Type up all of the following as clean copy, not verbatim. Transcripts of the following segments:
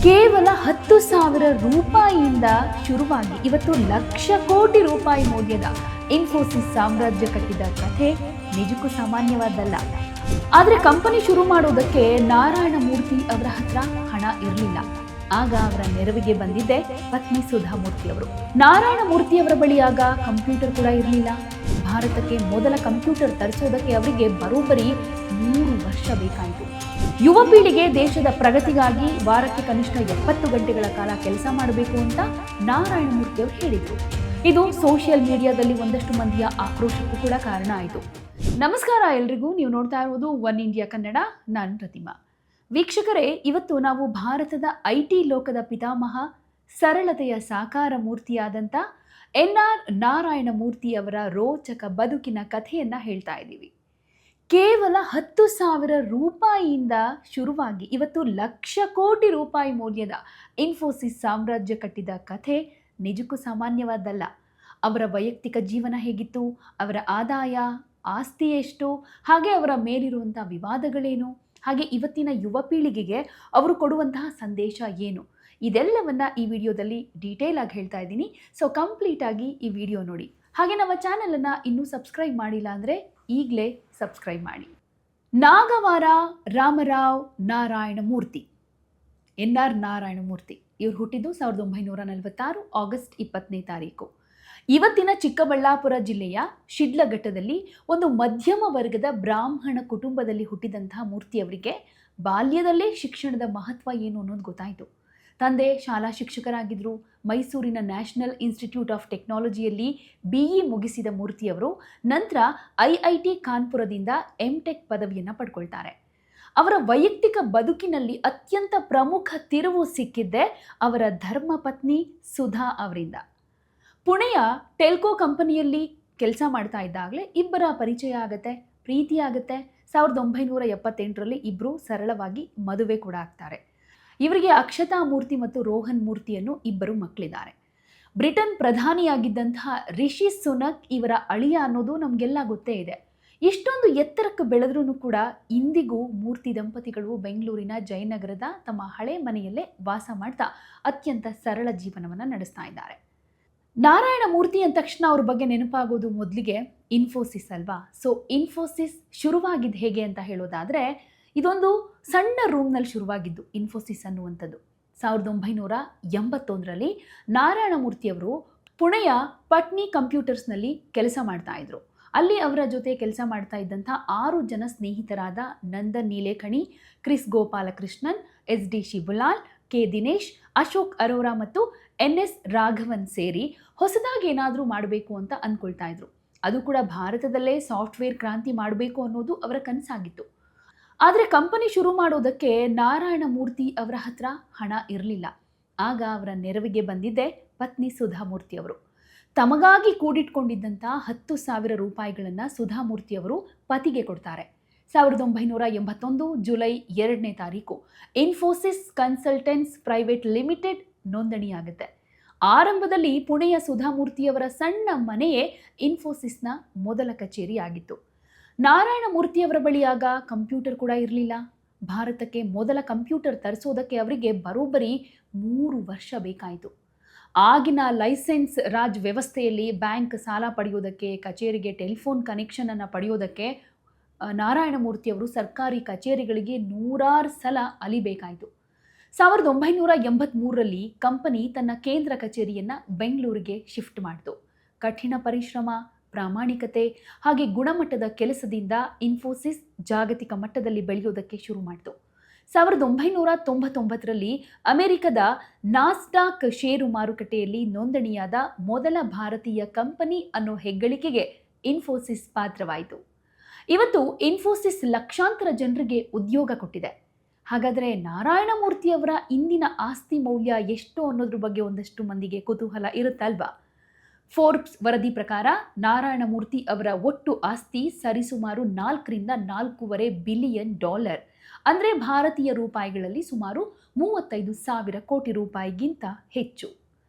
ಕೇವಲ 10,000 ರೂಪಾಯಿಯಿಂದ ಶುರುವಾಗಿ ಇವತ್ತು ಲಕ್ಷ ಕೋಟಿ ರೂಪಾಯಿ ಮೌಲ್ಯದ ಇನ್ಫೋಸಿಸ್ ಸಾಮ್ರಾಜ್ಯ ಕಟ್ಟಿದ ಕಥೆ ನಿಜಕ್ಕೂ ಸಾಮಾನ್ಯವಾದಲ್ಲ. ಆದರೆ ಕಂಪನಿ ಶುರು ಮಾಡೋದಕ್ಕೆ ನಾರಾಯಣ ಮೂರ್ತಿ ಅವರ ಹತ್ರ ಹಣ ಇರಲಿಲ್ಲ. ಆಗ ಅವರ ನೆರವಿಗೆ ಬಂದಿದ್ದೆ ಪತ್ನಿ ಸುಧಾ ಮೂರ್ತಿ ಅವರು. ನಾರಾಯಣ ಮೂರ್ತಿ ಅವರ ಬಳಿ ಆಗ ಕಂಪ್ಯೂಟರ್ ಕೂಡ ಇರಲಿಲ್ಲ. ಭಾರತಕ್ಕೆ ಮೊದಲ ಕಂಪ್ಯೂಟರ್ ತರಿಸೋದಕ್ಕೆ ಅವರಿಗೆ ಬರೋಬ್ಬರಿ 3 ವರ್ಷ ಬೇಕಾಯಿತು. ಯುವ ಪೀಳಿಗೆ ದೇಶದ ಪ್ರಗತಿಗಾಗಿ ವಾರಕ್ಕೆ ಕನಿಷ್ಠ 70 ಗಂಟೆಗಳ ಕಾಲ ಕೆಲಸ ಮಾಡಬೇಕು ಅಂತ ನಾರಾಯಣ ಮೂರ್ತಿ ಅವರು ಹೇಳಿದರು. ಇದು ಸೋಷಿಯಲ್ ಮೀಡಿಯಾದಲ್ಲಿ ಒಂದಷ್ಟು ಮಂದಿಯ ಆಕ್ರೋಶಕ್ಕೂ ಕೂಡ ಕಾರಣ ಆಯಿತು. ನಮಸ್ಕಾರ ಎಲ್ರಿಗೂ, ನೀವು ನೋಡ್ತಾ ಇರೋದು ಒನ್ ಇಂಡಿಯಾ ಕನ್ನಡ. ನಾನು ಪ್ರತಿಮಾ. ವೀಕ್ಷಕರೇ, ಇವತ್ತು ನಾವು ಭಾರತದ IT ಲೋಕದ ಪಿತಾಮಹ, ಸರಳತೆಯ ಸಾಕಾರ ಮೂರ್ತಿಯಾದಂಥ NR ನಾರಾಯಣ ಮೂರ್ತಿ ಅವರ ರೋಚಕ ಬದುಕಿನ ಕಥೆಯನ್ನ ಹೇಳ್ತಾ ಇದ್ದೀವಿ. ಕೇವಲ 10,000 ರೂಪಾಯಿಯಿಂದ ಶುರುವಾಗಿ ಇವತ್ತು ಲಕ್ಷ ಕೋಟಿ ರೂಪಾಯಿ ಮೌಲ್ಯದ ಇನ್ಫೋಸಿಸ್ ಸಾಮ್ರಾಜ್ಯ ಕಟ್ಟಿದ ಕಥೆ ನಿಜಕ್ಕೂ ಸಾಮಾನ್ಯವಾದಲ್ಲ. ಅವರ ವೈಯಕ್ತಿಕ ಜೀವನ ಹೇಗಿತ್ತು, ಅವರ ಆದಾಯ, ಆಸ್ತಿ ಎಷ್ಟು, ಹಾಗೆ ಅವರ ಮೇಲಿರುವಂಥ ವಿವಾದಗಳೇನು, ಹಾಗೆ ಇವತ್ತಿನ ಯುವ ಪೀಳಿಗೆಗೆ ಅವರು ಕೊಡುವಂತಹ ಸಂದೇಶ ಏನು, ಇದೆಲ್ಲವನ್ನ ಈ ವಿಡಿಯೋದಲ್ಲಿ ಡೀಟೇಲ್ ಆಗಿ ಹೇಳ್ತಾ ಇದ್ದೀನಿ. ಸೊ ಕಂಪ್ಲೀಟ್ ಆಗಿ ಈ ವಿಡಿಯೋ ನೋಡಿ. ಹಾಗೆ ನಮ್ಮ ಚಾನಲನ್ನು ಇನ್ನೂ ಸಬ್ಸ್ಕ್ರೈಬ್ ಮಾಡಿಲ್ಲ ಅಂದರೆ ಈಗಲೇ ಸಬ್ಸ್ಕ್ರೈಬ್ ಮಾಡಿ. ನಾಗವಾರ ರಾಮರಾವ್ ನಾರಾಯಣ ಮೂರ್ತಿ, NR ನಾರಾಯಣ ಮೂರ್ತಿ ಇವರು ಹುಟ್ಟಿದ್ದು 1946 ಆಗಸ್ಟ್ 20ನೇ ತಾರೀಕು. ಇವತ್ತಿನ ಚಿಕ್ಕಬಳ್ಳಾಪುರ ಜಿಲ್ಲೆಯ ಶಿಡ್ಲಘಟ್ಟದಲ್ಲಿ ಒಂದು ಮಧ್ಯಮ ವರ್ಗದ ಬ್ರಾಹ್ಮಣ ಕುಟುಂಬದಲ್ಲಿ ಹುಟ್ಟಿದಂತಹ ಮೂರ್ತಿಯವರಿಗೆ ಬಾಲ್ಯದಲ್ಲೇ ಶಿಕ್ಷಣದ ಮಹತ್ವ ಏನು ಅನ್ನೋದು ಗೊತ್ತಾಯಿತು. ತಂದೆ ಶಾಲಾ ಶಿಕ್ಷಕರಾಗಿದ್ದರು. ಮೈಸೂರಿನ ನ್ಯಾಷನಲ್ ಇನ್ಸ್ಟಿಟ್ಯೂಟ್ ಆಫ್ ಟೆಕ್ನಾಲಜಿಯಲ್ಲಿ BE ಮುಗಿಸಿದ ಮೂರ್ತಿಯವರು ನಂತರ IIT ಕಾನ್ಪುರದಿಂದ MTech ಪದವಿಯನ್ನು ಪಡ್ಕೊಳ್ತಾರೆ. ಅವರ ವೈಯಕ್ತಿಕ ಬದುಕಿನಲ್ಲಿ ಅತ್ಯಂತ ಪ್ರಮುಖ ತಿರುವು ಸಿಕ್ಕಿದ್ದೆ ಅವರ ಧರ್ಮಪತ್ನಿ ಸುಧಾ ಅವರಿಂದ. ಪುಣೆಯ ಟೆಲ್ಕೋ ಕಂಪನಿಯಲ್ಲಿ ಕೆಲಸ ಮಾಡ್ತಾ ಇದ್ದಾಗಲೇ ಇಬ್ಬರ ಪರಿಚಯ ಆಗುತ್ತೆ, ಪ್ರೀತಿ ಆಗುತ್ತೆ. 1978ರಲ್ಲಿ ಇಬ್ಬರು ಸರಳವಾಗಿ ಮದುವೆ ಕೂಡ ಆಗ್ತಾರೆ. ಇವರಿಗೆ ಅಕ್ಷತಾ ಮೂರ್ತಿ ಮತ್ತು ರೋಹನ್ ಮೂರ್ತಿಯನ್ನು ಇಬ್ಬರು ಮಕ್ಕಳಿದ್ದಾರೆ. ಬ್ರಿಟನ್ ಪ್ರಧಾನಿಯಾಗಿದ್ದಂತಹ ರಿಷಿ ಸುನಕ್ ಇವರ ಅಳಿಯ ಅನ್ನೋದು ನಮಗೆಲ್ಲ ಗೊತ್ತೇ ಇದೆ. ಇಷ್ಟೊಂದು ಎತ್ತರಕ್ಕೆ ಬೆಳೆದ್ರೂ ಕೂಡ ಇಂದಿಗೂ ಮೂರ್ತಿ ದಂಪತಿಗಳು ಬೆಂಗಳೂರಿನ ಜಯನಗರದ ತಮ್ಮ ಹಳೆ ಮನೆಯಲ್ಲೇ ವಾಸ ಮಾಡ್ತಾ ಅತ್ಯಂತ ಸರಳ ಜೀವನವನ್ನು ನಡೆಸ್ತಾ ಇದ್ದಾರೆ. ನಾರಾಯಣ ಮೂರ್ತಿ ಅಂದ ತಕ್ಷಣ ಅವ್ರ ಬಗ್ಗೆ ನೆನಪಾಗೋದು ಮೊದಲಿಗೆ ಇನ್ಫೋಸಿಸ್ ಅಲ್ವಾ. ಸೊ ಇನ್ಫೋಸಿಸ್ ಶುರುವಾಗಿದ್ದು ಹೇಗೆ ಅಂತ ಹೇಳೋದಾದರೆ, ಇದೊಂದು ಸಣ್ಣ ರೂಮ್ನಲ್ಲಿ ಶುರುವಾಗಿದ್ದು ಇನ್ಫೋಸಿಸ್ ಅನ್ನುವಂಥದ್ದು. 1981ರಲ್ಲಿ ನಾರಾಯಣ ಮೂರ್ತಿಯವರು ಪುಣೆಯ ಪಟ್ನಿ ಕಂಪ್ಯೂಟರ್ಸ್ನಲ್ಲಿ ಕೆಲಸ ಮಾಡ್ತಾ ಇದ್ರು. ಅಲ್ಲಿ ಅವರ ಜೊತೆ ಕೆಲಸ ಮಾಡ್ತಾ ಇದ್ದಂಥ 6 ಜನ ಸ್ನೇಹಿತರಾದ ನಂದನ್ ನೀಲೇಕಣಿ, ಕ್ರಿಸ್ ಗೋಪಾಲಕೃಷ್ಣನ್, SD ಶಿಬುಲಾಲ್, K ದಿನೇಶ್, ಅಶೋಕ್ ಅರೋರಾ ಮತ್ತು NS ರಾಘವನ್ ಸೇರಿ ಹೊಸದಾಗಿ ಏನಾದರೂ ಮಾಡಬೇಕು ಅಂತ ಅಂದ್ಕೊಳ್ತಾ ಇದ್ರು. ಅದು ಕೂಡ ಭಾರತದಲ್ಲೇ ಸಾಫ್ಟ್ವೇರ್ ಕ್ರಾಂತಿ ಮಾಡಬೇಕು ಅನ್ನೋದು ಅವರ ಕನಸಾಗಿತ್ತು. ಆದರೆ ಕಂಪನಿ ಶುರು ಮಾಡೋದಕ್ಕೆ ನಾರಾಯಣ ಮೂರ್ತಿ ಅವರ ಹತ್ರ ಹಣ ಇರಲಿಲ್ಲ. ಆಗ ಅವರ ನೆರವಿಗೆ ಬಂದಿದ್ದೆ ಪತ್ನಿ ಸುಧಾ ಮೂರ್ತಿ ಅವರು. ತಮಗಾಗಿ ಕೂಡಿಟ್ಕೊಂಡಿದ್ದಂಥ 10,000 ರೂಪಾಯಿಗಳನ್ನು ಸುಧಾ ಮೂರ್ತಿ ಅವರು ಪತಿಗೆ ಕೊಡ್ತಾರೆ. 1981 ಜುಲೈ 2ನೇ ತಾರೀಕು ಇನ್ಫೋಸಿಸ್ ಕನ್ಸಲ್ಟೆನ್ಸ್ ಪ್ರೈವೇಟ್ ಲಿಮಿಟೆಡ್ ನೋಂದಣಿಯಾಗುತ್ತೆ. ಆರಂಭದಲ್ಲಿ ಪುಣೆಯ ಸುಧಾ ಮೂರ್ತಿಯವರ ಸಣ್ಣ ಮನೆಯೇ ಇನ್ಫೋಸಿಸ್ನ ಮೊದಲ ಕಚೇರಿ ಆಗಿತ್ತು. ನಾರಾಯಣ ಮೂರ್ತಿಯವರ ಬಳಿ ಆಗ ಕಂಪ್ಯೂಟರ್ ಕೂಡ ಇರಲಿಲ್ಲ. ಭಾರತಕ್ಕೆ ಮೊದಲ ಕಂಪ್ಯೂಟರ್ ತರಿಸೋದಕ್ಕೆ ಅವರಿಗೆ ಬರೋಬ್ಬರಿ 3 ವರ್ಷ ಬೇಕಾಯಿತು. ಆಗಿನ ಲೈಸೆನ್ಸ್ ರಾಜ್ ವ್ಯವಸ್ಥೆಯಲ್ಲಿ ಬ್ಯಾಂಕ್ ಸಾಲ ಪಡೆಯೋದಕ್ಕೆ, ಕಚೇರಿಗೆ ಟೆಲಿಫೋನ್ ಕನೆಕ್ಷನನ್ನು ಪಡೆಯೋದಕ್ಕೆ ನಾರಾಯಣ ಮೂರ್ತಿಯವರು ಸರ್ಕಾರಿ ಕಚೇರಿಗಳಿಗೆ 100 ಸಲ ಅಲಿಬೇಕಾಯಿತು. 1983ರಲ್ಲಿ ಕಂಪನಿ ತನ್ನ ಕೇಂದ್ರ ಕಚೇರಿಯನ್ನು ಬೆಂಗಳೂರಿಗೆ ಶಿಫ್ಟ್ ಮಾಡಿತು. ಕಠಿಣ ಪರಿಶ್ರಮ, ಪ್ರಾಮಾಣಿಕತೆ ಹಾಗೆ ಗುಣಮಟ್ಟದ ಕೆಲಸದಿಂದ ಇನ್ಫೋಸಿಸ್ ಜಾಗತಿಕ ಮಟ್ಟದಲ್ಲಿ ಬೆಳೆಯೋದಕ್ಕೆ ಶುರು ಮಾಡಿತು. 1999ರಲ್ಲಿ ಅಮೆರಿಕದ ನಾಸ್ಡಾಕ್ ಷೇರು ಮಾರುಕಟ್ಟೆಯಲ್ಲಿ ನೋಂದಣಿಯಾದ ಮೊದಲ ಭಾರತೀಯ ಕಂಪನಿ ಅನ್ನೋ ಹೆಗ್ಗಳಿಕೆಗೆ ಇನ್ಫೋಸಿಸ್ ಪಾತ್ರವಾಯಿತು. ಇವತ್ತು ಇನ್ಫೋಸಿಸ್ ಲಕ್ಷಾಂತರ ಜನರಿಗೆ ಉದ್ಯೋಗ ಕೊಟ್ಟಿದೆ. ಹಾಗಾದರೆ ನಾರಾಯಣ ಮೂರ್ತಿಯವರ ಇಂದಿನ ಆಸ್ತಿ ಮೌಲ್ಯ ಎಷ್ಟು ಅನ್ನೋದ್ರ ಬಗ್ಗೆ ಒಂದಷ್ಟು ಮಂದಿಗೆ ಕುತೂಹಲ ಇರುತ್ತಲ್ವಾ. ಫೋರ್ಬ್ಸ್ ವರದಿ ಪ್ರಕಾರ ನಾರಾಯಣ ಮೂರ್ತಿ ಅವರ ಒಟ್ಟು ಆಸ್ತಿ ಸರಿಸುಮಾರು 4ರಿಂದ 4.5 ಬಿಲಿಯನ್ ಡಾಲರ್, ಅಂದರೆ ಭಾರತೀಯ ರೂಪಾಯಿಗಳಲ್ಲಿ ಸುಮಾರು 35,000 ಕೋಟಿ ರೂಪಾಯಿಗಿಂತ ಹೆಚ್ಚು.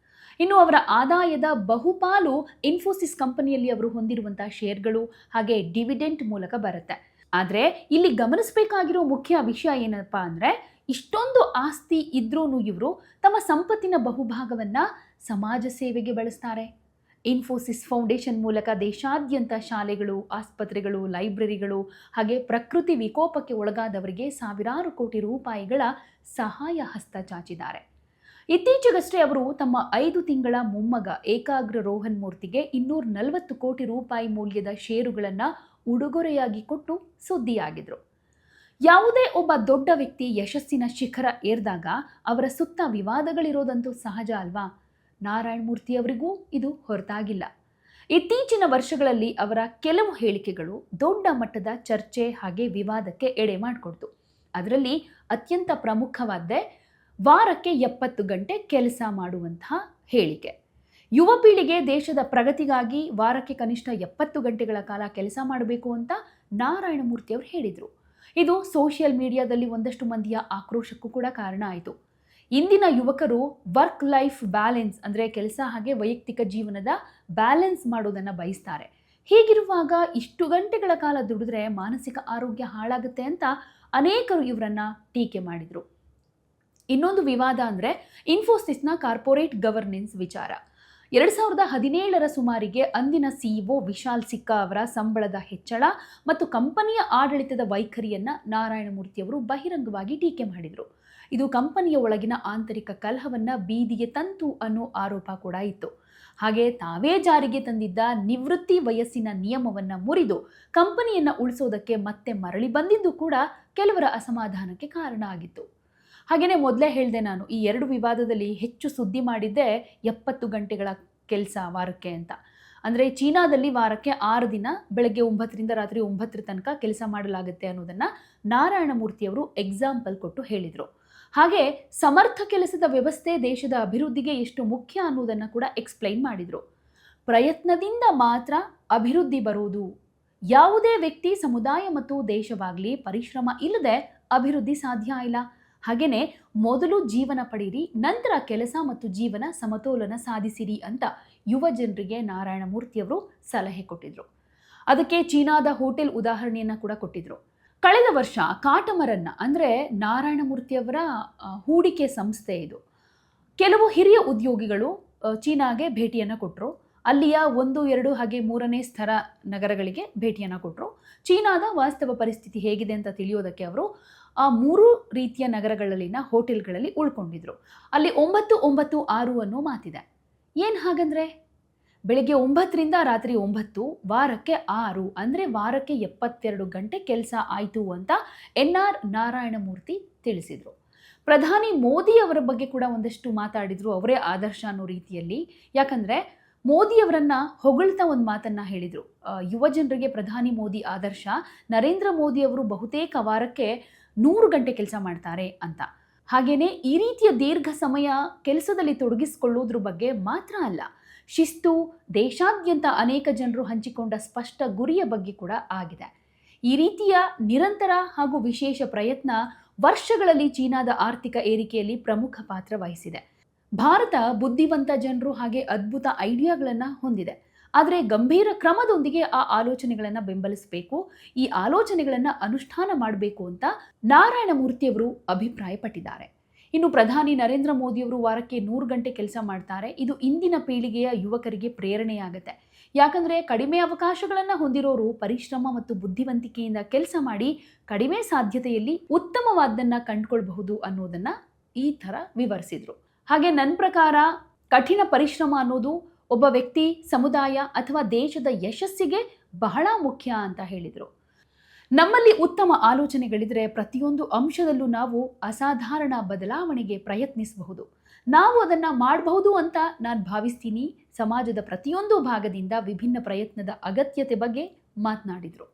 ಇನ್ನು ಅವರ ಆದಾಯದ ಬಹುಪಾಲು ಇನ್ಫೋಸಿಸ್ ಕಂಪನಿಯಲ್ಲಿ ಅವರು ಹೊಂದಿರುವಂಥ ಶೇರ್ಗಳು ಹಾಗೆ ಡಿವಿಡೆಂಟ್ ಮೂಲಕ ಬರುತ್ತೆ. ಆದರೆ ಇಲ್ಲಿ ಗಮನಿಸಬೇಕಾಗಿರೋ ಮುಖ್ಯ ವಿಷಯ ಏನಪ್ಪ ಅಂದರೆ, ಇಷ್ಟೊಂದು ಆಸ್ತಿ ಇದ್ರೂ ಇವರು ತಮ್ಮ ಸಂಪತ್ತಿನ ಬಹುಭಾಗವನ್ನ ಸಮಾಜ ಸೇವೆಗೆ ಬಳಸ್ತಾರೆ. ಇನ್ಫೋಸಿಸ್ ಫೌಂಡೇಶನ್ ಮೂಲಕ ದೇಶಾದ್ಯಂತ ಶಾಲೆಗಳು, ಆಸ್ಪತ್ರೆಗಳು, ಲೈಬ್ರರಿಗಳು ಹಾಗೆ ಪ್ರಕೃತಿ ವಿಕೋಪಕ್ಕೆ ಒಳಗಾದವರಿಗೆ ಸಾವಿರಾರು ಕೋಟಿ ರೂಪಾಯಿಗಳ ಸಹಾಯ ಹಸ್ತ ಚಾಚಿದ್ದಾರೆ. ಇತ್ತೀಚೆಗಷ್ಟೇ ಅವರು ತಮ್ಮ 5 ತಿಂಗಳ ಮೊಮ್ಮಗ ಏಕಾಗ್ರ ರೋಹನ್ ಮೂರ್ತಿಗೆ 240 ಕೋಟಿ ರೂಪಾಯಿ ಮೌಲ್ಯದ ಷೇರುಗಳನ್ನು ಉಡುಗೊರೆಯಾಗಿ ಕೊಟ್ಟು ಸುದ್ದಿಯಾಗಿದ್ರು. ಯಾವುದೇ ಒಬ್ಬ ದೊಡ್ಡ ವ್ಯಕ್ತಿ ಯಶಸ್ಸಿನ ಶಿಖರ ಏರಿದಾಗ ಅವರ ಸುತ್ತ ವಿವಾದಗಳಿರೋದಂತೂ ಸಹಜ ಅಲ್ವಾ? ನಾರಾಯಣ ಮೂರ್ತಿ ಅವರಿಗೂ ಇದು ಹೊರತಾಗಿಲ್ಲ. ಇತ್ತೀಚಿನ ವರ್ಷಗಳಲ್ಲಿ ಅವರ ಕೆಲವು ಹೇಳಿಕೆಗಳು ದೊಡ್ಡ ಮಟ್ಟದ ಚರ್ಚೆ ಹಾಗೆ ವಿವಾದಕ್ಕೆ ಎಡೆ ಮಾಡಿಕೊಡ್ತು. ಅದರಲ್ಲಿ ಅತ್ಯಂತ ಪ್ರಮುಖವಾದ್ದೇ ವಾರಕ್ಕೆ 70 ಗಂಟೆ ಕೆಲಸ ಮಾಡುವಂತಹ ಹೇಳಿಕೆ. ಯುವ ಪೀಳಿಗೆ ದೇಶದ ಪ್ರಗತಿಗಾಗಿ ವಾರಕ್ಕೆ ಕನಿಷ್ಠ 70 ಗಂಟೆಗಳ ಕಾಲ ಕೆಲಸ ಮಾಡಬೇಕು ಅಂತ ನಾರಾಯಣ ಮೂರ್ತಿ ಅವರು ಹೇಳಿದರು. ಇದು ಸೋಷಿಯಲ್ ಮೀಡಿಯಾದಲ್ಲಿ ಒಂದಷ್ಟು ಮಂದಿಯ ಆಕ್ರೋಶಕ್ಕೂ ಕೂಡ ಕಾರಣ ಆಯಿತು. ಇಂದಿನ ಯುವಕರು ವರ್ಕ್ ಲೈಫ್ ಬ್ಯಾಲೆನ್ಸ್ ಅಂದರೆ ಕೆಲಸ ಹಾಗೆ ವೈಯಕ್ತಿಕ ಜೀವನದ ಬ್ಯಾಲೆನ್ಸ್ ಮಾಡೋದನ್ನು ಬಯಸ್ತಾರೆ. ಹೀಗಿರುವಾಗ ಇಷ್ಟು ಗಂಟೆಗಳ ಕಾಲ ದುಡಿದ್ರೆ ಮಾನಸಿಕ ಆರೋಗ್ಯ ಹಾಳಾಗುತ್ತೆ ಅಂತ ಅನೇಕರು ಇವರನ್ನ ಟೀಕೆ ಮಾಡಿದರು. ಇನ್ನೊಂದು ವಿವಾದ ಅಂದರೆ ಇನ್ಫೋಸಿಸ್ನ ಕಾರ್ಪೊರೇಟ್ ಗವರ್ನೆನ್ಸ್ ವಿಚಾರ. 2017ರ ಸುಮಾರಿಗೆ ಅಂದಿನ ಸಿಇಒ ವಿಶಾಲ್ ಸಿಕ್ಕಾ ಅವರ ಸಂಬಳದ ಹೆಚ್ಚಳ ಮತ್ತು ಕಂಪನಿಯ ಆಡಳಿತದ ವೈಖರಿಯನ್ನು ನಾರಾಯಣಮೂರ್ತಿಯವರು ಬಹಿರಂಗವಾಗಿ ಟೀಕೆ ಮಾಡಿದರು. ಇದು ಕಂಪನಿಯ ಒಳಗಿನ ಆಂತರಿಕ ಕಲಹವನ್ನು ಬೀದಿಗೆ ತಂತು ಅನ್ನೋ ಆರೋಪ ಕೂಡ ಇತ್ತು. ಹಾಗೆ ತಾವೇ ಜಾರಿಗೆ ತಂದಿದ್ದ ನಿವೃತ್ತಿ ವಯಸ್ಸಿನ ನಿಯಮವನ್ನು ಮುರಿದು ಕಂಪನಿಯನ್ನು ಉಳಿಸೋದಕ್ಕೆ ಮತ್ತೆ ಮರಳಿ ಬಂದಿದ್ದು ಕೂಡ ಕೆಲವರ ಅಸಮಾಧಾನಕ್ಕೆ ಕಾರಣ ಆಗಿತ್ತು. ಹಾಗೆಯೇ ಮೊದಲೇ ಹೇಳಿದೆ ನಾನು, ಈ 2 ವಿವಾದದಲ್ಲಿ ಹೆಚ್ಚು ಸುದ್ದಿ ಮಾಡಿದ್ದೇ 70 ಗಂಟೆಗಳ ಕೆಲಸ ವಾರಕ್ಕೆ ಅಂತ. ಅಂದರೆ ಚೀನಾದಲ್ಲಿ ವಾರಕ್ಕೆ 6 ದಿನ ಬೆಳಗ್ಗೆ 9ರಿಂದ ರಾತ್ರಿ 9 ತನಕ ಕೆಲಸ ಮಾಡಲಾಗುತ್ತೆ ಅನ್ನೋದನ್ನು ನಾರಾಯಣಮೂರ್ತಿಯವರು ಎಕ್ಸಾಂಪಲ್ ಕೊಟ್ಟು ಹೇಳಿದರು. ಹಾಗೆ ಸಮರ್ಥ ಕೆಲಸದ ವ್ಯವಸ್ಥೆ ದೇಶದ ಅಭಿವೃದ್ಧಿಗೆ ಎಷ್ಟು ಮುಖ್ಯ ಅನ್ನೋದನ್ನು ಕೂಡ ಎಕ್ಸ್ಪ್ಲೈನ್ ಮಾಡಿದರು. ಪ್ರಯತ್ನದಿಂದ ಮಾತ್ರ ಅಭಿವೃದ್ಧಿ ಬರುವುದು. ಯಾವುದೇ ವ್ಯಕ್ತಿ, ಸಮುದಾಯ ಮತ್ತು ದೇಶವಾಗಲಿ ಪರಿಶ್ರಮ ಇಲ್ಲದೆ ಅಭಿವೃದ್ಧಿ ಸಾಧ್ಯ ಇಲ್ಲ. ಹಾಗೆಯೇ ಮೊದಲು ಜೀವನ ಪಡೀರಿ, ನಂತರ ಕೆಲಸ ಮತ್ತು ಜೀವನ ಸಮತೋಲನ ಸಾಧಿಸಿರಿ ಅಂತ ಯುವ ಜನರಿಗೆ ನಾರಾಯಣಮೂರ್ತಿಯವರು ಸಲಹೆ ಕೊಟ್ಟಿದ್ರು. ಅದಕ್ಕೆ ಚೀನಾದ ಹೋಟೆಲ್ ಉದಾಹರಣೆಯನ್ನು ಕೂಡ ಕೊಟ್ಟಿದ್ರು. ಕಳೆದ ವರ್ಷ ಕಾಟಮರನ್ನ ಅಂದರೆ ನಾರಾಯಣಮೂರ್ತಿಯವರ ಹೂಡಿಕೆ ಸಂಸ್ಥೆ ಇದು. ಕೆಲವು ಹಿರಿಯ ಉದ್ಯೋಗಿಗಳು ಚೀನಾಗೆ ಭೇಟಿಯನ್ನು ಕೊಟ್ಟರು. ಅಲ್ಲಿಯ 1, 2 ಹಾಗೆ 3ನೇ ಸ್ತರ ನಗರಗಳಿಗೆ ಭೇಟಿಯನ್ನು ಕೊಟ್ಟರು. ಚೀನಾದ ವಾಸ್ತವ ಪರಿಸ್ಥಿತಿ ಹೇಗಿದೆ ಅಂತ ತಿಳಿಯೋದಕ್ಕೆ ಅವರು ಆ 3 ರೀತಿಯ ನಗರಗಳಲ್ಲಿನ ಹೋಟೆಲ್ಗಳಲ್ಲಿ ಉಳ್ಕೊಂಡಿದ್ರು. ಅಲ್ಲಿ 9-9-6 ಅನ್ನೋ ಮಾತಿದೆ. ಏನು ಹಾಗಂದ್ರೆ ಬೆಳಗ್ಗೆ 9ರಿಂದ ರಾತ್ರಿ 9, ವಾರಕ್ಕೆ 6 ಅಂದರೆ ವಾರಕ್ಕೆ 72 ಗಂಟೆ ಕೆಲಸ ಆಯಿತು ಅಂತ NR ನಾರಾಯಣಮೂರ್ತಿ ತಿಳಿಸಿದರು. ಪ್ರಧಾನಿ ಮೋದಿ ಅವರ ಬಗ್ಗೆ ಕೂಡ ಒಂದಷ್ಟು ಮಾತಾಡಿದ್ರು, ಅವರೇ ಆದರ್ಶ ಅನ್ನೋ ರೀತಿಯಲ್ಲಿ. ಯಾಕಂದರೆ ಮೋದಿಯವರನ್ನ ಹೊಗಳ್ತಾ ಒಂದು ಮಾತನ್ನು ಹೇಳಿದರು. ಯುವ ಜನರಿಗೆ ಪ್ರಧಾನಿ ಮೋದಿ ಆದರ್ಶ. ನರೇಂದ್ರ ಮೋದಿ ಅವರು ಬಹುತೇಕ ವಾರಕ್ಕೆ 100 ಗಂಟೆ ಕೆಲಸ ಮಾಡ್ತಾರೆ ಅಂತ. ಹಾಗೆಯೇ ಈ ರೀತಿಯ ದೀರ್ಘ ಸಮಯ ಕೆಲಸದಲ್ಲಿ ತೊಡಗಿಸಿಕೊಳ್ಳೋದ್ರ ಬಗ್ಗೆ ಮಾತ್ರ ಅಲ್ಲ, ಶಿಸ್ತು, ದೇಶಾದ್ಯಂತ ಅನೇಕ ಜನರು ಹಂಚಿಕೊಂಡ ಸ್ಪಷ್ಟ ಗುರಿಯ ಬಗ್ಗೆ ಕೂಡ ಆಗಿದೆ. ಈ ರೀತಿಯ ನಿರಂತರ ಹಾಗೂ ವಿಶೇಷ ಪ್ರಯತ್ನ ವರ್ಷಗಳಲ್ಲಿ ಚೀನಾದ ಆರ್ಥಿಕ ಏರಿಕೆಯಲ್ಲಿ ಪ್ರಮುಖ ಪಾತ್ರ ವಹಿಸಿದೆ. ಭಾರತ ಬುದ್ಧಿವಂತ ಜನರು ಹಾಗೆ ಅದ್ಭುತ ಐಡಿಯಾಗಳನ್ನು ಹೊಂದಿದೆ. ಆದರೆ ಗಂಭೀರ ಕ್ರಮದೊಂದಿಗೆ ಆ ಆಲೋಚನೆಗಳನ್ನು ಬೆಂಬಲಿಸಬೇಕು, ಈ ಆಲೋಚನೆಗಳನ್ನು ಅನುಷ್ಠಾನ ಮಾಡಬೇಕು ಅಂತ ನಾರಾಯಣಮೂರ್ತಿಯವರು ಅಭಿಪ್ರಾಯಪಟ್ಟಿದ್ದಾರೆ. ಇನ್ನು ಪ್ರಧಾನಿ ನರೇಂದ್ರ ಮೋದಿಯವರು ವಾರಕ್ಕೆ 100 ಗಂಟೆ ಕೆಲಸ ಮಾಡ್ತಾರೆ. ಇದು ಇಂದಿನ ಪೀಳಿಗೆಯ ಯುವಕರಿಗೆ ಪ್ರೇರಣೆಯಾಗುತ್ತೆ. ಯಾಕಂದರೆ ಕಡಿಮೆ ಅವಕಾಶಗಳನ್ನು ಹೊಂದಿರೋರು ಪರಿಶ್ರಮ ಮತ್ತು ಬುದ್ಧಿವಂತಿಕೆಯಿಂದ ಕೆಲಸ ಮಾಡಿ ಕಡಿಮೆ ಸಾಧ್ಯತೆಯಲ್ಲಿ ಉತ್ತಮವಾದ್ದನ್ನು ಕಂಡುಕೊಳ್ಬಹುದು ಅನ್ನೋದನ್ನು ಈ ಥರ ವಿವರಿಸಿದರು. ಹಾಗೆ ನನ್ನ ಪ್ರಕಾರ ಕಠಿಣ ಪರಿಶ್ರಮ ಅನ್ನೋದು ಒಬ್ಬ ವ್ಯಕ್ತಿ, ಸಮುದಾಯ ಅಥವಾ ದೇಶದ ಯಶಸ್ಸಿಗೆ ಬಹಳ ಮುಖ್ಯ ಅಂತ ಹೇಳಿದರು. ನಮ್ಮಲ್ಲಿ ಉತ್ತಮ ಆಲೋಚನೆಗಳಿದ್ರೆ ಪ್ರತಿಯೊಂದು ಅಂಶದಲ್ಲೂ ನಾವು ಅಸಾಧಾರಣ ಬದಲಾವಣೆಗೆ ಪ್ರಯತ್ನಿಸಬಹುದು. ನಾವು ಅದನ್ನು ಮಾಡಬಹುದು ಅಂತ ನಾನು ಭಾವಿಸ್ತೀನಿ. ಸಮಾಜದ ಪ್ರತಿಯೊಂದು ಭಾಗದಿಂದ ವಿಭಿನ್ನ ಪ್ರಯತ್ನದ ಅಗತ್ಯತೆ ಬಗ್ಗೆ ಮಾತನಾಡಿದರು.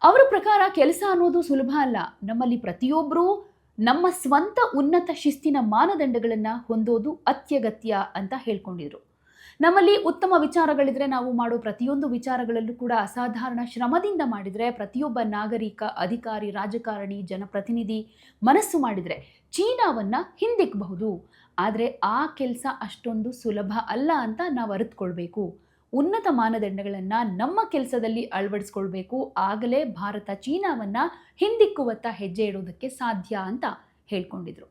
ಅವರ ಪ್ರಕಾರ ಕೆಲಸ ಅನ್ನೋದು ಸುಲಭ ಅಲ್ಲ. ನಮ್ಮಲ್ಲಿ ಪ್ರತಿಯೊಬ್ಬರೂ ನಮ್ಮ ಸ್ವಂತ ಉನ್ನತ ಶಿಸ್ತಿನ ಮಾನದಂಡಗಳನ್ನು ಹೊಂದೋದು ಅತ್ಯಗತ್ಯ ಅಂತ ಹೇಳ್ಕೊಂಡಿದ್ರು. ನಮ್ಮಲ್ಲಿ ಉತ್ತಮ ವಿಚಾರಗಳಿದ್ರೆ ನಾವು ಮಾಡೋ ಪ್ರತಿಯೊಂದು ವಿಚಾರಗಳಲ್ಲೂ ಕೂಡ ಅಸಾಧಾರಣ ಶ್ರಮದಿಂದ ಮಾಡಿದರೆ, ಪ್ರತಿಯೊಬ್ಬ ನಾಗರಿಕ, ಅಧಿಕಾರಿ, ರಾಜಕಾರಣಿ, ಜನಪ್ರತಿನಿಧಿ ಮನಸ್ಸು ಮಾಡಿದರೆ ಚೀನಾವನ್ನು ಹಿಂದಿಕ್ಕಬಹುದು. ಆದರೆ ಆ ಕೆಲಸ ಅಷ್ಟೊಂದು ಸುಲಭ ಅಲ್ಲ ಅಂತ ನಾವು ಅರಿತುಕೊಳ್ಬೇಕು. ಉನ್ನತ ಮಾನದಂಡಗಳನ್ನು ನಮ್ಮ ಕೆಲಸದಲ್ಲಿ ಅಳವಡಿಸ್ಕೊಳ್ಬೇಕು. ಆಗಲೇ ಭಾರತ ಚೀನಾವನ್ನು ಹಿಂದಿಕ್ಕುವತ್ತ ಹೆಜ್ಜೆ ಇಡೋದಕ್ಕೆ ಸಾಧ್ಯ ಅಂತ ಹೇಳ್ಕೊಂಡಿದ್ರು.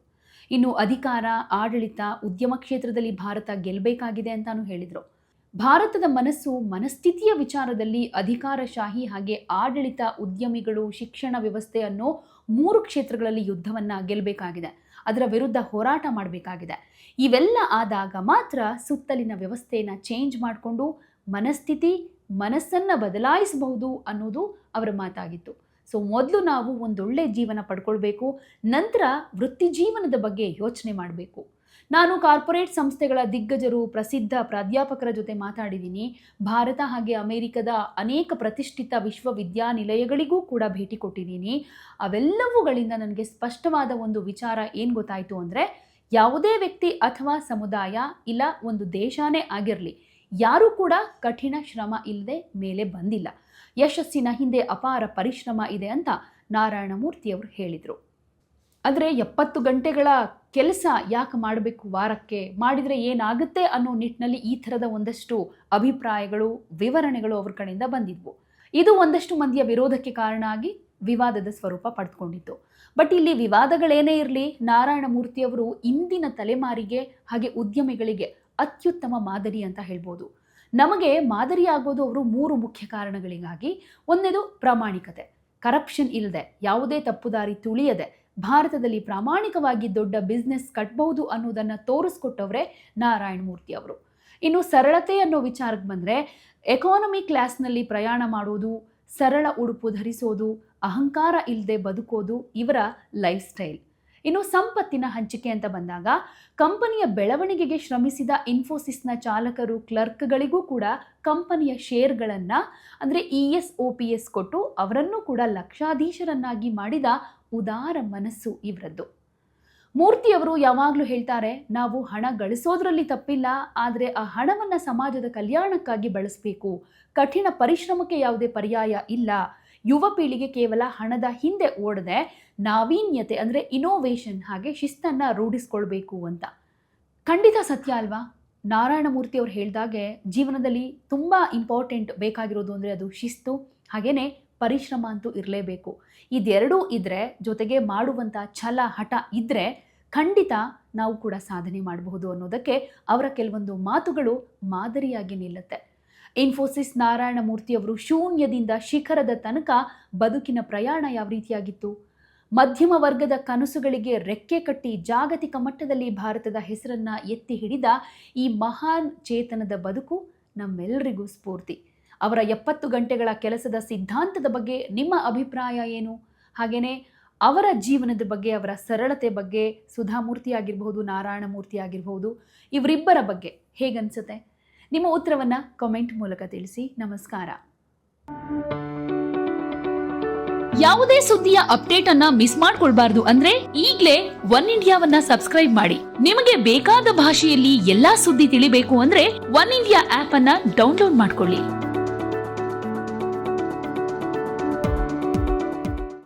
ಇನ್ನು ಅಧಿಕಾರ, ಆಡಳಿತ, ಉದ್ಯಮ ಕ್ಷೇತ್ರದಲ್ಲಿ ಭಾರತ ಗೆಲ್ಲಬೇಕಾಗಿದೆ ಅಂತಾನು ಹೇಳಿದರು. ಭಾರತದ ಮನಸ್ಥಿತಿಯ ವಿಚಾರದಲ್ಲಿ ಅಧಿಕಾರಶಾಹಿ ಹಾಗೆ ಆಡಳಿತ, ಉದ್ಯಮಿಗಳು, ಶಿಕ್ಷಣ ವ್ಯವಸ್ಥೆ ಅನ್ನೋ 3 ಕ್ಷೇತ್ರಗಳಲ್ಲಿ ಯುದ್ಧವನ್ನ ಗೆಲ್ಲಬೇಕಾಗಿದೆ. ಅದರ ವಿರುದ್ಧ ಹೋರಾಟ ಮಾಡಬೇಕಾಗಿದೆ. ಇವೆಲ್ಲ ಆದಾಗ ಮಾತ್ರ ಸುತ್ತಲಿನ ವ್ಯವಸ್ಥೆಯನ್ನು ಚೇಂಜ್ ಮಾಡಿಕೊಂಡು ಮನಸ್ಸನ್ನು ಬದಲಾಯಿಸಬಹುದು ಅನ್ನೋದು ಅವರ ಮಾತಾಗಿತ್ತು. ಸೊ ಮೊದಲು ನಾವು ಒಂದೊಳ್ಳೆ ಜೀವನ ಪಡ್ಕೊಳ್ಬೇಕು, ನಂತರ ವೃತ್ತಿ ಜೀವನದ ಬಗ್ಗೆ ಯೋಚನೆ ಮಾಡಬೇಕು. ನಾನು ಕಾರ್ಪೊರೇಟ್ ಸಂಸ್ಥೆಗಳ ದಿಗ್ಗಜರು, ಪ್ರಸಿದ್ಧ ಪ್ರಾಧ್ಯಾಪಕರ ಜೊತೆ ಮಾತಾಡಿದ್ದೀನಿ. ಭಾರತ ಹಾಗೆ ಅಮೆರಿಕದ ಅನೇಕ ಪ್ರತಿಷ್ಠಿತ ವಿಶ್ವವಿದ್ಯಾನಿಲಯಗಳಿಗೂ ಕೂಡ ಭೇಟಿ ಕೊಟ್ಟಿದ್ದೀನಿ. ಅವೆಲ್ಲವುಗಳಿಂದ ನನಗೆ ಸ್ಪಷ್ಟವಾದ ಒಂದು ವಿಚಾರ ಏನು ಗೊತ್ತಾಯಿತು ಅಂದರೆ, ಯಾವುದೇ ವ್ಯಕ್ತಿ ಅಥವಾ ಸಮುದಾಯ ಇಲ್ಲ ಒಂದು ದೇಶನೇ ಆಗಿರಲಿ, ಯಾರೂ ಕೂಡ ಕಠಿಣ ಶ್ರಮ ಇಲ್ಲದೆ ಮೇಲೆ ಬಂದಿಲ್ಲ. ಯಶಸ್ಸಿನ ಹಿಂದೆ ಅಪಾರ ಪರಿಶ್ರಮ ಇದೆ ಅಂತ ನಾರಾಯಣ ಮೂರ್ತಿಯವರು ಹೇಳಿದರು. ಆದರೆ 70 ಗಂಟೆಗಳ ಕೆಲಸ ಯಾಕೆ ಮಾಡಬೇಕು ವಾರಕ್ಕೆ, ಮಾಡಿದರೆ ಏನಾಗುತ್ತೆ ಅನ್ನೋ ನಿಟ್ಟಿನಲ್ಲಿ ಈ ಥರದ ಒಂದಷ್ಟು ಅಭಿಪ್ರಾಯಗಳು, ವಿವರಣೆಗಳು ಅವ್ರ ಕಡೆಯಿಂದ ಬಂದಿದ್ವು. ಇದು ಒಂದಷ್ಟು ಮಂದಿಯ ವಿರೋಧಕ್ಕೆ ಕಾರಣ ಆಗಿ ವಿವಾದದ ಸ್ವರೂಪ ಪಡೆದುಕೊಂಡಿತ್ತು. ಬಟ್ ಇಲ್ಲಿ ವಿವಾದಗಳೇನೇ ಇರಲಿ, ನಾರಾಯಣ ಮೂರ್ತಿಯವರು ಇಂದಿನ ತಲೆಮಾರಿಗೆ ಹಾಗೆ ಉದ್ಯಮಿಗಳಿಗೆ ಅತ್ಯುತ್ತಮ ಮಾದರಿ ಅಂತ ಹೇಳ್ಬೋದು. ನಮಗೆ ಮಾದರಿಯಾಗೋದು ಅವರು 3 ಮುಖ್ಯ ಕಾರಣಗಳಿಗಾಗಿ. ಒಂದನೇದು ಪ್ರಾಮಾಣಿಕತೆ, ಕರಪ್ಷನ್ ಇಲ್ಲದೆ, ಯಾವುದೇ ತಪ್ಪುದಾರಿ ತುಳಿಯದೆ ಭಾರತದಲ್ಲಿ ಪ್ರಾಮಾಣಿಕವಾಗಿ ದೊಡ್ಡ ಬಿಸ್ನೆಸ್ ಕಟ್ಟಬಹುದು ಅನ್ನೋದನ್ನು ತೋರಿಸ್ಕೊಟ್ಟವರೇ ನಾರಾಯಣ ಮೂರ್ತಿ ಅವರು. ಇನ್ನು ಸರಳತೆ ಅನ್ನೋ ವಿಚಾರಕ್ಕೆ ಬಂದರೆ, ಎಕಾನಮಿ ಕ್ಲಾಸ್ನಲ್ಲಿ ಪ್ರಯಾಣ ಮಾಡೋದು, ಸರಳ ಉಡುಪು ಧರಿಸೋದು, ಅಹಂಕಾರ ಇಲ್ಲದೆ ಬದುಕೋದು ಇವರ ಲೈಫ್ ಸ್ಟೈಲ್. ಇನ್ನು ಸಂಪತ್ತಿನ ಹಂಚಿಕೆ ಅಂತ ಬಂದಾಗ, ಕಂಪನಿಯ ಬೆಳವಣಿಗೆಗೆ ಶ್ರಮಿಸಿದ ಇನ್ಫೋಸಿಸ್ನ ಚಾಲಕರು, ಕ್ಲರ್ಕ್ಗಳಿಗೂ ಕೂಡ ಕಂಪನಿಯ ಶೇರ್ಗಳನ್ನು ಅಂದರೆ ESOPS ಕೊಟ್ಟು ಅವರನ್ನು ಕೂಡ ಲಕ್ಷಾಧೀಶರನ್ನಾಗಿ ಮಾಡಿದ ಉದಾರ ಮನಸ್ಸು ಇವರದ್ದು. ಮೂರ್ತಿಯವರು ಯಾವಾಗಲೂ ಹೇಳ್ತಾರೆ, ನಾವು ಹಣ ಗಳಿಸೋದ್ರಲ್ಲಿ ತಪ್ಪಿಲ್ಲ, ಆದರೆ ಆ ಹಣವನ್ನು ಸಮಾಜದ ಕಲ್ಯಾಣಕ್ಕಾಗಿ ಬಳಸಬೇಕು. ಕಠಿಣ ಪರಿಶ್ರಮಕ್ಕೆ ಯಾವುದೇ ಪರ್ಯಾಯ ಇಲ್ಲ. ಯುವ ಪೀಳಿಗೆ ಕೇವಲ ಹಣದ ಹಿಂದೆ ಓಡದೆ ನಾವೀನ್ಯತೆ ಅಂದರೆ ಇನೋವೇಷನ್ ಹಾಗೆ ಶಿಸ್ತನ್ನು ರೂಢಿಸ್ಕೊಳ್ಬೇಕು ಅಂತ. ಖಂಡಿತ ಸತ್ಯ ಅಲ್ವಾ? ನಾರಾಯಣ ಮೂರ್ತಿ ಅವರು ಹೇಳಿದಾಗೆ ಜೀವನದಲ್ಲಿ ತುಂಬ ಇಂಪಾರ್ಟೆಂಟ್ ಬೇಕಾಗಿರೋದು ಅಂದರೆ ಅದು ಶಿಸ್ತು, ಹಾಗೇನೆ ಪರಿಶ್ರಮ ಅಂತೂ ಇರಲೇಬೇಕು. ಇದೆರಡೂ ಇದ್ದರೆ, ಜೊತೆಗೆ ಮಾಡುವಂಥ ಛಲ, ಹಠ ಇದ್ದರೆ ಖಂಡಿತ ನಾವು ಕೂಡ ಸಾಧನೆ ಮಾಡಬಹುದು ಅನ್ನೋದಕ್ಕೆ ಅವರ ಕೆಲವೊಂದು ಮಾತುಗಳು ಮಾದರಿಯಾಗಿ ನಿಲ್ಲುತ್ತೆ. ಇನ್ಫೋಸಿಸ್ ನಾರಾಯಣ ಮೂರ್ತಿಯವರು ಶೂನ್ಯದಿಂದ ಶಿಖರದ ತನಕ ಬದುಕಿನ ಪ್ರಯಾಣ ಯಾವ ರೀತಿಯಾಗಿತ್ತು? ಮಧ್ಯಮ ವರ್ಗದ ಕನಸುಗಳಿಗೆ ರೆಕ್ಕೆ ಕಟ್ಟಿ ಜಾಗತಿಕ ಮಟ್ಟದಲ್ಲಿ ಭಾರತದ ಹೆಸರನ್ನು ಎತ್ತಿ ಹಿಡಿದ ಈ ಮಹಾನ್ ಚೇತನದ ಬದುಕು ನಮ್ಮೆಲ್ಲರಿಗೂ ಸ್ಫೂರ್ತಿ. ಅವರ 70 ಗಂಟೆಗಳ ಕೆಲಸದ ಸಿದ್ಧಾಂತದ ಬಗ್ಗೆ ನಿಮ್ಮ ಅಭಿಪ್ರಾಯ ಏನು? ಹಾಗೆಯೇ ಅವರ ಜೀವನದ ಬಗ್ಗೆ, ಅವರ ಸರಳತೆ ಬಗ್ಗೆ, ಸುಧಾಮೂರ್ತಿ ಆಗಿರಬಹುದು, ನಾರಾಯಣ ಮೂರ್ತಿ ಆಗಿರಬಹುದು, ಇವರಿಬ್ಬರ ಬಗ್ಗೆ ಹೇಗನ್ಸುತ್ತೆ? ನಿಮ್ಮ ಉತ್ತರವನ್ನು ಕಾಮೆಂಟ್ ಮೂಲಕ ತಿಳಿಸಿ. ನಮಸ್ಕಾರ. ಯಾವುದೇ ಸುದ್ದಿಯ ಅಪ್ಡೇಟ್ ಅನ್ನ ಮಿಸ್ ಮಾಡ್ಕೊಳ್ಬಾರ್ದು ಅಂದ್ರೆ ಈಗಲೇ ಒನ್ ಇಂಡಿಯಾವನ್ನ ಸಬ್ಸ್ಕ್ರೈಬ್ ಮಾಡಿ. ನಿಮಗೆ ಬೇಕಾದ ಭಾಷೆಯಲ್ಲಿ ಎಲ್ಲಾ ಸುದ್ದಿ ತಿಳಿಬೇಕು ಅಂದ್ರೆ ಒನ್ ಇಂಡಿಯಾ ಆಪ್ ಅನ್ನ ಡೌನ್ಲೋಡ್ ಮಾಡ್ಕೊಳ್ಳಿ.